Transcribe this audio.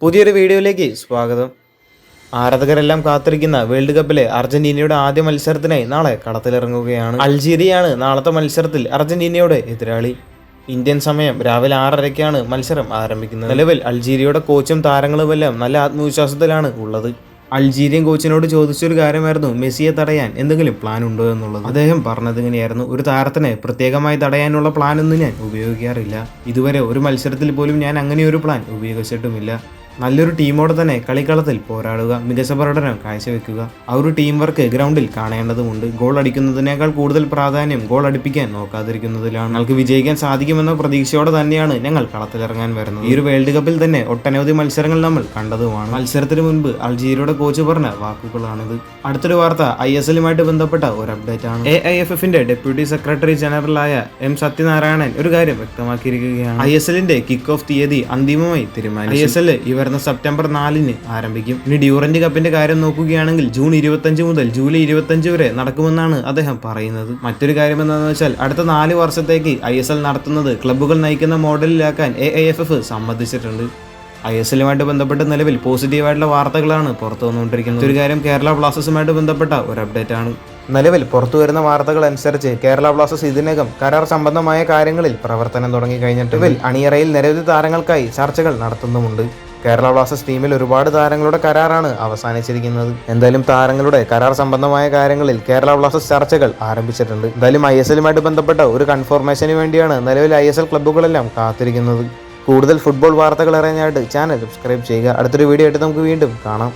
പുതിയൊരു വീഡിയോയിലേക്ക് സ്വാഗതം. ആരാധകരെല്ലാം കാത്തിരിക്കുന്ന വേൾഡ് കപ്പിലെ അർജന്റീനയുടെ ആദ്യ മത്സരത്തിനായി നാളെ കളത്തിലിറങ്ങുകയാണ്. അൾജീരിയയാണ് നാളത്തെ മത്സരത്തിൽ അർജന്റീനയുടെ എതിരാളി. ഇന്ത്യൻ സമയം രാവിലെ 6:30-ക്കാണ് മത്സരം ആരംഭിക്കുന്നത്. നിലവിൽ അൾജീരിയയുടെ കോച്ചും താരങ്ങളുമെല്ലാം നല്ല ആത്മവിശ്വാസത്തിലാണ് ഉള്ളത്. അൾജീരിയൻ കോച്ചിനോട് ചോദിച്ചൊരു കാര്യമായിരുന്നു മെസ്സിയെ തടയാൻ എന്തെങ്കിലും പ്ലാൻ ഉണ്ടോ എന്നുള്ളത്. അദ്ദേഹം പറഞ്ഞത് ഇങ്ങനെയായിരുന്നു: ഒരു താരത്തിനെ പ്രത്യേകമായി തടയാനുള്ള പ്ലാൻ ഒന്നും ഞാൻ ഉപയോഗിക്കാറില്ല. ഇതുവരെ ഒരു മത്സരത്തിൽ പോലും ഞാൻ അങ്ങനെ ഒരു പ്ലാൻ ഉപയോഗിച്ചിട്ടുമില്ല. നല്ലൊരു ടീമോടെ തന്നെ കളിക്കളത്തിൽ പോരാടുക, മികച്ച പ്രകടനം കാഴ്ചവെക്കുക. ആ ഒരു ടീം വർക്ക് ഗ്രൗണ്ടിൽ കാണേണ്ടതുണ്ട്. ഗോൾ അടിക്കുന്നതിനേക്കാൾ കൂടുതൽ പ്രാധാന്യം ഗോൾ അടിപ്പിക്കാൻ നോക്കാതിരിക്കുന്നതിലാണ്. ഞങ്ങൾക്ക് വിജയിക്കാൻ സാധിക്കുമെന്ന പ്രതീക്ഷയോടെ തന്നെയാണ് ഞങ്ങൾ കളത്തിലിറങ്ങാൻ വരുന്നത്. ഈ ഒരു വേൾഡ് കപ്പിൽ തന്നെ ഒട്ടനവധി മത്സരങ്ങൾ നമ്മൾ കണ്ടതുമാണ്. മത്സരത്തിന് മുൻപ് അൾജീരിയയുടെ കോച്ച് പറഞ്ഞ വാക്കുകളാണിത്. അടുത്തൊരു വാർത്ത ISL-യുമായിട്ട് ബന്ധപ്പെട്ട ഒരു അപ്ഡേറ്റ് ആണ്. AIFF-ന്റെ ഡെപ്യൂട്ടി സെക്രട്ടറി ജനറലായ M സത്യനാരായണൻ ഒരു കാര്യം വ്യക്തമാക്കിയിരിക്കുകയാണ്. ISL-ന്റെ കിക്ക് ഓഫ് തീയതി അന്തിമമായി തീരുമാനിച്ചു. ISL വരുന്ന സെപ്റ്റംബർ 4-ന് ആരംഭിക്കും. ഇനി ഡ്യൂറന്റ് കപ്പിന്റെ കാര്യം നോക്കുകയാണെങ്കിൽ ജൂൺ 25 മുതൽ ജൂലൈ 25 വരെ നടക്കുമെന്നാണ് അദ്ദേഹം പറയുന്നത്. മറ്റൊരു കാര്യം എന്താണെന്ന് വെച്ചാൽ അടുത്ത 4 വർഷത്തേക്ക് ISL നടത്തുന്നത് ക്ലബ്ബുകൾ നയിക്കുന്ന മോഡലിലാക്കാൻ AIFF സമ്മതിച്ചിട്ടുണ്ട്. ISL-യുമായിട്ട് ബന്ധപ്പെട്ട് നിലവിൽ പോസിറ്റീവായിട്ടുള്ള വാർത്തകളാണ് പുറത്തു വന്നുകൊണ്ടിരിക്കുന്നത്. ഒരു കാര്യം കേരള ബ്ലാസ്റ്റേഴ്സുമായിട്ട് ബന്ധപ്പെട്ട ഒരു അപ്ഡേറ്റ് ആണ്. നിലവിൽ പുറത്തു വരുന്ന വാർത്തകൾ അനുസരിച്ച് കേരള ബ്ലാസ്റ്റേഴ്സ് ഇതിനകം കരാർ സംബന്ധമായ കാര്യങ്ങളിൽ പ്രവർത്തനം തുടങ്ങി കഴിഞ്ഞിട്ട് അണിയറയിൽ നിരവധി താരങ്ങൾക്കായി ചർച്ചകൾ നടത്തുന്നുമുണ്ട്. കേരള ബ്ലാസ്റ്റേഴ്സ് ടീമിൽ ഒരുപാട് താരങ്ങളുടെ കരാറാണ് അവസാനിച്ചിരിക്കുന്നത്. എന്തായാലും താരങ്ങളുടെ കരാർ സംബന്ധമായ കാര്യങ്ങളിൽ കേരള ബ്ലാസ്റ്റേഴ്സ് ചർച്ചകൾ ആരംഭിച്ചിട്ടുണ്ട്. എന്തായാലും ISL-യുമായിട്ട് ബന്ധപ്പെട്ട ഒരു കൺഫർമേഷന് വേണ്ടിയാണ് നിലവിൽ ISL ക്ലബ്ബുകളെല്ലാം കാത്തിരിക്കുന്നത്. കൂടുതൽ ഫുട്ബോൾ വാർത്തകൾ അറിയാനായിട്ട് ചാനൽ സബ്സ്ക്രൈബ് ചെയ്യുക. അടുത്തൊരു വീഡിയോ ആയിട്ട് നമുക്ക് വീണ്ടും കാണാം.